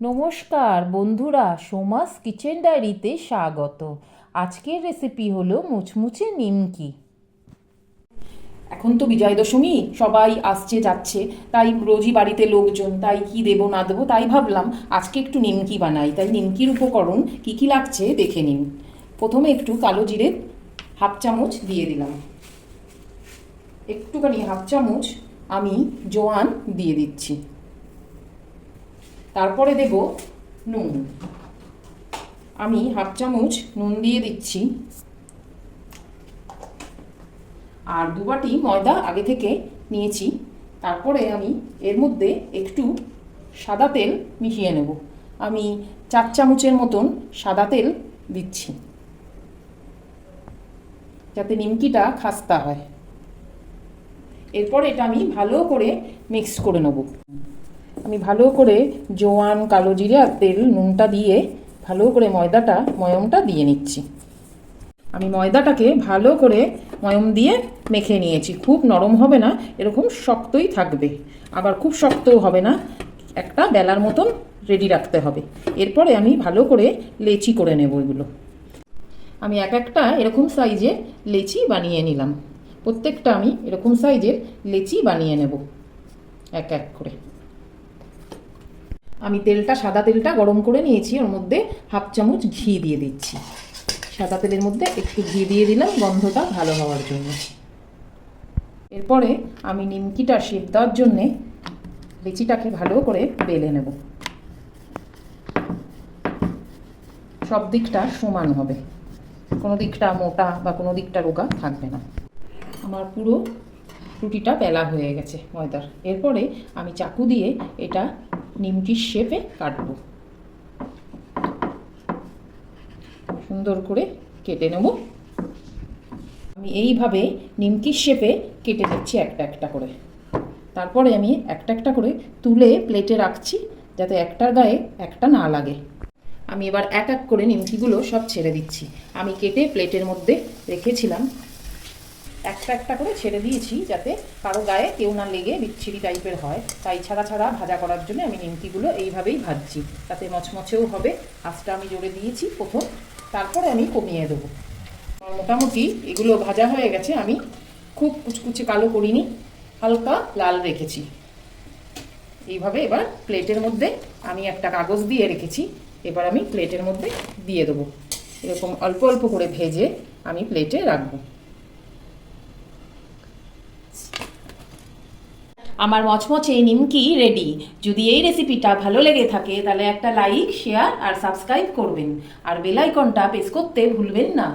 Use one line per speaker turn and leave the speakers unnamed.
নমস্কার বন্ধুরা, সোমাস কিচেন ডায়েরিতে স্বাগত। আজকের রেসিপি হলো মুচমুচে নিমকি।
এখন তো বিজয়া দশমী, সবাই আসছে যাচ্ছে, তাই রোজই বাড়িতে লোকজন, তাই কি দেবো না দেবো, তাই ভাবলাম আজকে একটু নিমকি বানাই। তাই নিমকির উপকরণ কি কি লাগছে দেখে নিন। প্রথমে একটু কালো জিরে হাফ চামচ দিয়ে দিলাম, একটুখানি হাফ চামচ আমি জোয়ান দিয়ে দিচ্ছি, তারপরে দেব নুন, আমি হাফ চামচ নুন দিয়ে দিচ্ছি, আর দু বাটি ময়দা আগে থেকে নিয়েছি। তারপরে আমি এর মধ্যে একটু সাদা তেল মিশিয়ে নেব, আমি 4 চামচের মতন সাদা তেল দিচ্ছি যাতে নিমকিটা খাস্তা হয়। এরপর এটা আমি ভালো করে মিক্স করে নেব। আমি ভালো করে জোয়ান, কালো জিরে আর তেল, নুনটা দিয়ে ভালো করে ময়মটা দিয়ে নিচ্ছি। আমি ময়দাটাকে ভালো করে ময়ম দিয়ে মেখে নিয়েছি। খুব নরম হবে না, এরকম শক্তই থাকবে, আবার খুব শক্তও হবে না, একটা বেলার মতন রেডি রাখতে হবে। এরপরে আমি ভালো করে লেচি করে নেব এগুলো। আমি এক একটা এরকম সাইজের লেচি বানিয়ে নিলাম, প্রত্যেকটা আমি এরকম সাইজের লেচি বানিয়ে নেব এক এক করে। আমি সাদা তেলটা গরম করে নিয়েছি, ওর মধ্যে হাফ চামচ ঘি দিয়ে দিচ্ছি। সাদা তেলের মধ্যে একটু ঘি দিয়ে দিলাম গন্ধটা ভালো হওয়ার জন্য। এরপরে আমি নিমকিটা শেপ দেওয়ার জন্যে লেচিটাকে ভালো করে বেলে নেব, সব দিকটা সমান হবে, কোনো দিকটা মোটা বা কোনো দিকটা রোগা থাকবে না। আমার পুরো রুটিটা বেলা হয়ে গেছে ময়দার। এরপরে আমি চাকু দিয়ে এটা নিমকির শেপে কাটবো, সুন্দর করে কেটে নেব। আমি এইভাবে নিমকির শেপে কেটে দিচ্ছি একটা একটা করে। তারপরে আমি একটা একটা করে তুলে প্লেটে রাখছি যাতে একটার গায়ে একটা না লাগে। আমি এবার এক এক করে নিমকিগুলো সব ছেড়ে দিচ্ছি। আমি কেটে প্লেটের মধ্যে রেখেছিলাম, একটা একটা করে ছেড়ে দিয়েছি যাতে কারো গায়ে কেউ না লেগে বিচ্ছিরি টাইপের হয়। তাই ছাড়া ছাড়া ভাজা করার জন্য আমি নিমকিগুলো এইভাবেই ভাজছি, তাতে মচমচেও হবে। আঁচটা আমি জোরে দিয়েছি প্রথম, তারপরে আমি কমিয়ে দেবো। মোটামুটি এগুলো ভাজা হয়ে গেছে, আমি খুব কুচকুচে কালো করিনি, হালকা লাল রেখেছি। এইভাবে এবার প্লেটের মধ্যে আমি একটা কাগজ দিয়ে রেখেছি, এবার আমি প্লেটের মধ্যে দিয়ে দেবো। এরকম অল্প অল্প করে ভেজে আমি প্লেটে রাখবো। আমার মচমচে নিমকি রেডি। যদি এই রেসিপিটা ভালো লেগে থাকে তাহলে একটা লাইক, শেয়ার আর সাবস্ক্রাইব করবেন, আর বেল আইকনটা প্রেস করতে ভুলবেন না।